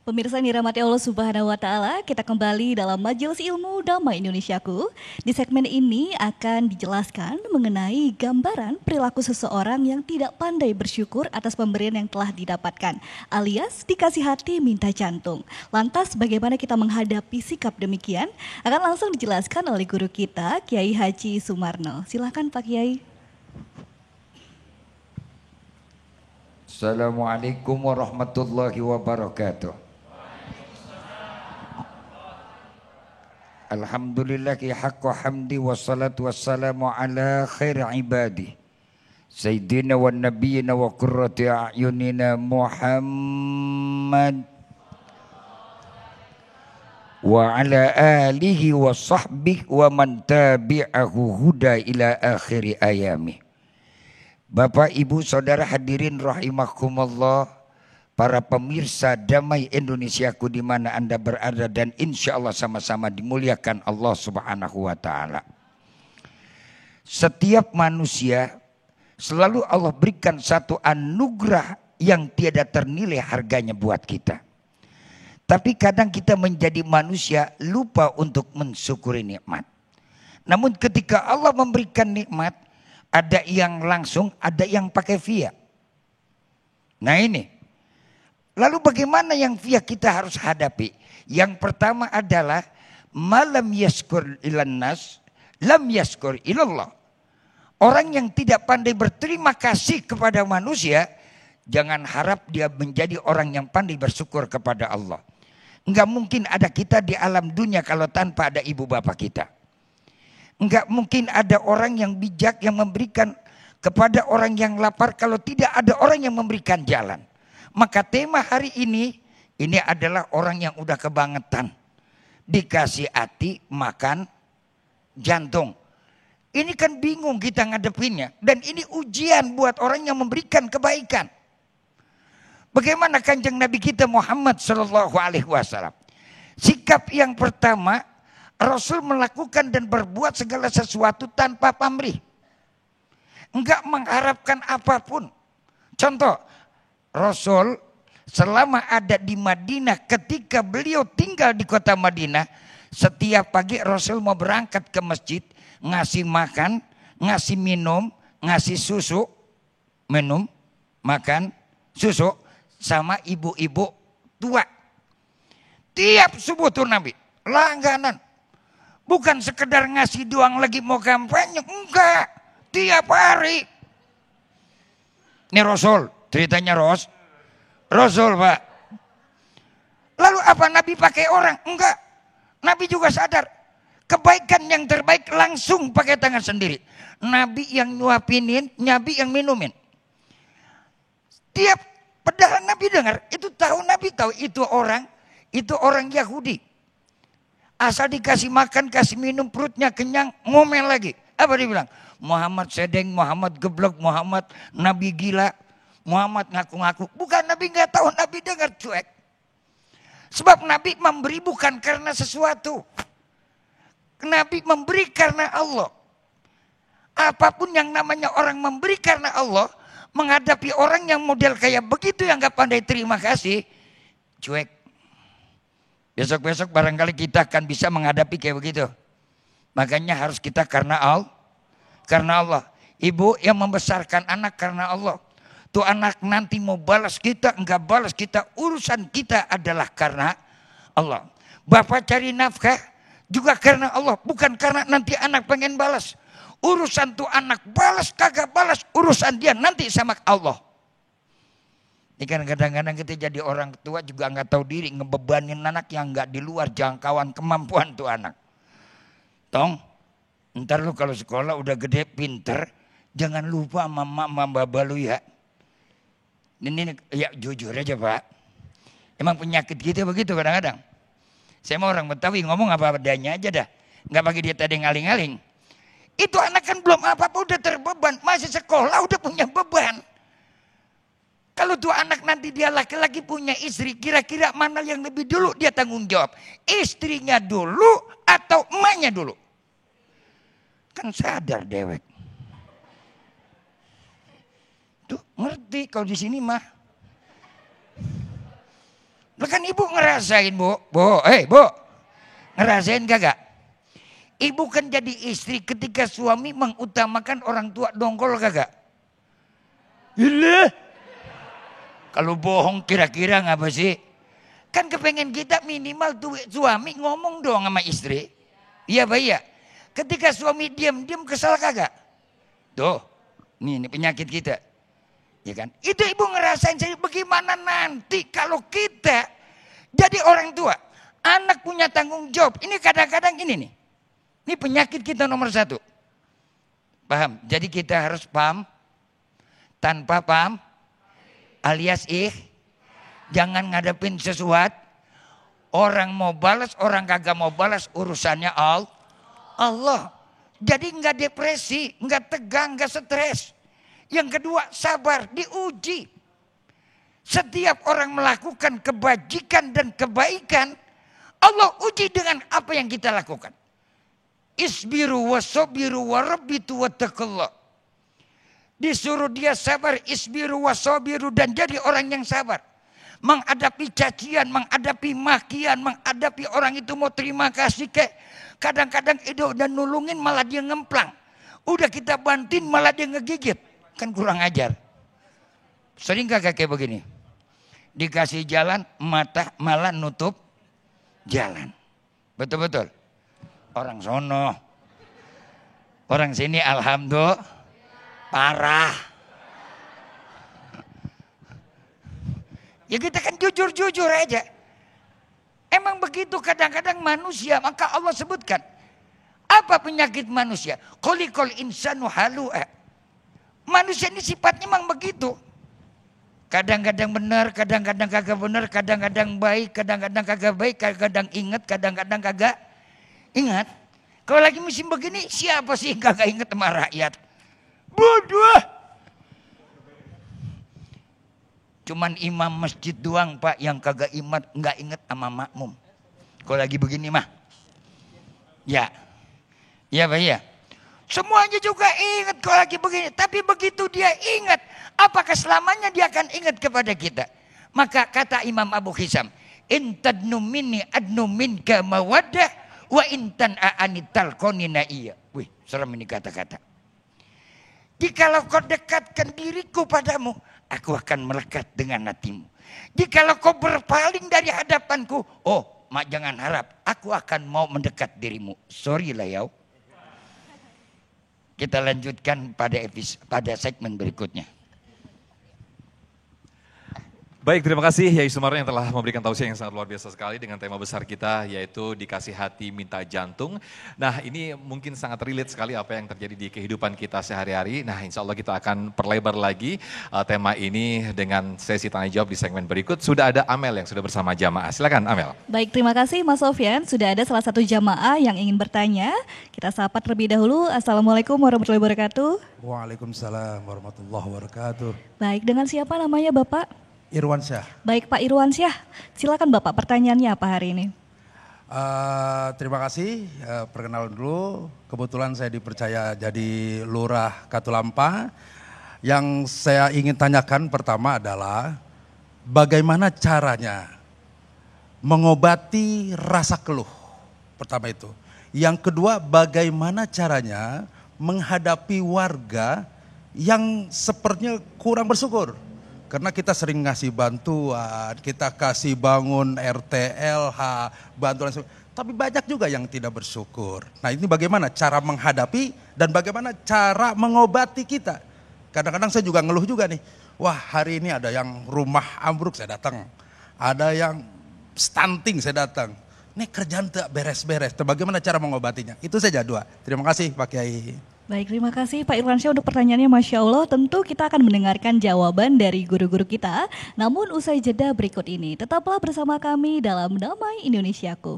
Pemirsa yang dirahmati Allah Subhanahu wa Ta'ala, kita kembali dalam Majelis Ilmu Damai Indonesiaku. Di segmen ini akan dijelaskan mengenai gambaran perilaku seseorang yang tidak pandai bersyukur atas pemberian yang telah didapatkan, alias dikasih hati minta jantung. Lantas bagaimana kita menghadapi sikap demikian? Akan langsung dijelaskan oleh guru kita, Kiai Haji Sumarno. Silakan Pak Kiai. Assalamualaikum warahmatullahi wabarakatuh. Alhamdulillahi haqqa hamdi wassalatu wassalamu ala khair ibadi Sayyidina wa nabiyina wa qurrati a'yunina Muhammad wa ala alihi wa sahbihi wa man tabi'ahu huda ila akhiri ayami. Bapak, Ibu, Saudara hadirin rahimakumullah, para pemirsa Damai Indonesiaku di mana Anda berada, dan insya Allah sama-sama dimuliakan Allah Subhanahu wa Ta'ala. Setiap manusia selalu Allah berikan satu anugerah yang tiada ternilai harganya buat kita. Tapi kadang kita menjadi manusia lupa untuk mensyukuri nikmat. Namun ketika Allah memberikan nikmat, ada yang langsung, ada yang pakai via. Nah ini. Lalu bagaimana yang via kita harus hadapi? Yang pertama adalah malam yaskur ilan nas, lam yaskur ilallah. Orang yang tidak pandai berterima kasih kepada manusia, jangan harap dia menjadi orang yang pandai bersyukur kepada Allah. Enggak mungkin ada kita di alam dunia kalau tanpa ada ibu bapak kita. Enggak mungkin ada orang yang bijak yang memberikan kepada orang yang lapar kalau tidak ada orang yang memberikan jalan. Maka tema hari ini adalah orang yang udah kebangetan. Dikasih hati makan jantung. Ini kan bingung kita ngadepinnya. Dan ini ujian buat orang yang memberikan kebaikan. Bagaimana kanjeng Nabi kita Muhammad SAW? Sikap yang pertama, Rasul melakukan dan berbuat segala sesuatu tanpa pamrih. Enggak mengharapkan apapun. Contoh, Rasul selama ada di Madinah, ketika beliau tinggal di kota Madinah, setiap pagi Rasul mau berangkat ke masjid, ngasih makan, ngasih minum, ngasih susu, minum, makan, susu, sama ibu-ibu tua. Tiap subuh tuh Nabi, langganan. Bukan sekedar ngasih doang lagi mau kampanye, enggak. Tiap hari. Ini Rasul, ceritanya Rasul Pak. Lalu apa Nabi pakai orang? Enggak. Nabi juga sadar. Kebaikan yang terbaik langsung pakai tangan sendiri. Nabi yang nyuapinin, Nabi yang minumin. Tiap padahal Nabi dengar, Nabi tahu itu orang Yahudi. Asal dikasih makan, kasih minum, perutnya kenyang, ngomel lagi. Apa dia bilang? Muhammad sedeng, Muhammad geblok, Muhammad Nabi gila, Muhammad ngaku-ngaku. Bukan Nabi nggak tahu, Nabi dengar cuek. Sebab Nabi memberi bukan karena sesuatu. Nabi memberi karena Allah. Apapun yang namanya orang memberi karena Allah, menghadapi orang yang model kayak begitu yang nggak pandai terima kasih, cuek. Besok-besok barangkali kita akan bisa menghadapi kayak begitu. Makanya harus kita karena Allah. Ibu yang membesarkan anak karena Allah. Tuh anak nanti mau balas kita, enggak balas kita, urusan kita adalah karena Allah. Bapak cari nafkah juga karena Allah, bukan karena nanti anak pengen balas. Urusan tuh anak balas kagak balas, urusan dia nanti sama Allah. Ini kan kadang-kadang kita jadi orang tua juga enggak tahu diri, ngebebanin anak yang enggak di luar jangkauan kemampuan tuh anak. Tong, ntar lu kalau sekolah udah gede pinter, jangan lupa sama baba lu ya. Ini ya jujur aja Pak. Emang penyakit kita begitu kadang-kadang. Saya mau orang Betawi ngomong apa adanya aja dah. Nggak pakai dia tadi ngaling-ngaling. Itu anak kan belum apa-apa udah terbeban. Masih sekolah udah punya beban. Kalau tuh anak nanti dia laki-laki punya istri, kira-kira mana yang lebih dulu dia tanggung jawab? Istrinya dulu atau emaknya dulu? Kan sadar dewek. Tuh ngerti kalau di sini mah. Kan ibu ngerasain bu, bu, ngerasain kagak? Ibu kan jadi istri ketika suami mengutamakan orang tua dongkol kagak? Iya. Kalau bohong kira-kira ngapa sih? Kan kepengen kita minimal tuh suami ngomong dong sama istri. Iya Pak iya. Ketika suami diam-diam kesal kagak? Tuh, ini penyakit kita. Ya kan? Itu ibu ngerasain saya bagaimana nanti kalau kita jadi orang tua, anak punya tanggung jawab. Ini kadang-kadang ini nih. Ini penyakit kita nomor 1. Paham? Jadi kita harus paham. Tanpa paham alias jangan ngadepin sesuatu. Orang mau balas, orang kagak mau balas urusannya Allah. Jadi nggak depresi, nggak tegang, nggak stres. Yang kedua, sabar, diuji. Setiap orang melakukan kebajikan dan kebaikan, Allah uji dengan apa yang kita lakukan. Isbiru wasobiru warabitu wattaqullah. Disuruh dia sabar, isbiru wasobiru, dan jadi orang yang sabar. Menghadapi cacian, menghadapi makian, menghadapi orang itu mau terima kasih ke. Kadang-kadang itu udah nulungin malah dia ngemplang. Udah kita bantuin malah dia ngegigit. Kan kurang ajar. Sering gak kayak begini? Dikasih jalan, mata malah nutup jalan. Betul-betul. Orang sono. Orang sini alhamdulillah parah. Ya kita kan jujur-jujur aja. Emang begitu kadang-kadang manusia, maka Allah sebutkan. Apa penyakit manusia? Khuliqal insanu halu'a. Manusia ini sifatnya memang begitu. Kadang-kadang benar, kadang-kadang kagak benar, kadang-kadang baik, kadang-kadang kagak baik, kadang-kadang ingat, kadang-kadang kagak ingat. Kalau lagi musim begini, siapa sih yang kagak ingat sama rakyat? Bodoh. Cuman imam masjid doang Pak yang kagak nggak ingat sama makmum. Kalau lagi begini mah, ya Pak ya. Semuanya juga ingat kalau lagi begini. Tapi begitu dia ingat, apakah selamanya dia akan ingat kepada kita? Maka kata Imam Abu Hisam, intadnu minni adnu minka mawaddah wa intan a'anital konina iya. Wih, serem ini kata-kata. Jikalau kau dekatkan diriku padamu, aku akan melekat dengan hatimu. Jikalau kau berpaling dari hadapanku, mak jangan harap, aku akan mau mendekat dirimu. Sorry lah ya. Kita lanjutkan pada segmen berikutnya. Baik, terima kasih Yai Sumarno yang telah memberikan tausiah yang sangat luar biasa sekali dengan tema besar kita yaitu dikasih hati minta jantung. Nah ini mungkin sangat relate sekali apa yang terjadi di kehidupan kita sehari-hari. Nah insya Allah kita akan perlebar lagi tema ini dengan sesi tanya jawab di segmen berikut. Sudah ada Amel yang sudah bersama jamaah. Silakan Amel. Baik, terima kasih Mas Sofyan. Sudah ada salah satu jamaah yang ingin bertanya. Kita sapa terlebih dahulu. Assalamualaikum warahmatullahi wabarakatuh. Waalaikumsalam warahmatullahi wabarakatuh. Baik, dengan siapa namanya Bapak? Irwansyah. Baik Pak Irwansyah, silakan Bapak pertanyaannya apa hari ini? Terima kasih, perkenalan dulu. Kebetulan saya dipercaya jadi Lurah Katulampa. Yang saya ingin tanyakan pertama adalah bagaimana caranya mengobati rasa keluh. Pertama itu. Yang kedua, bagaimana caranya menghadapi warga yang sepertinya kurang bersyukur. Karena kita sering ngasih bantuan, kita kasih bangun RTLH, bantuan, tapi banyak juga yang tidak bersyukur. Nah ini bagaimana cara menghadapi dan bagaimana cara mengobati kita. Kadang-kadang saya juga ngeluh juga nih, wah hari ini ada yang rumah ambruk saya datang, ada yang stunting saya datang. Ini kerjaan tak beres-beres, bagaimana cara mengobatinya? Itu saja dua. Terima kasih Pak Kiai. Baik, terima kasih Pak Irwansyah untuk pertanyaannya. Masya Allah, tentu kita akan mendengarkan jawaban dari guru-guru kita. Namun usai jeda berikut ini, tetaplah bersama kami dalam Damai Indonesiaku.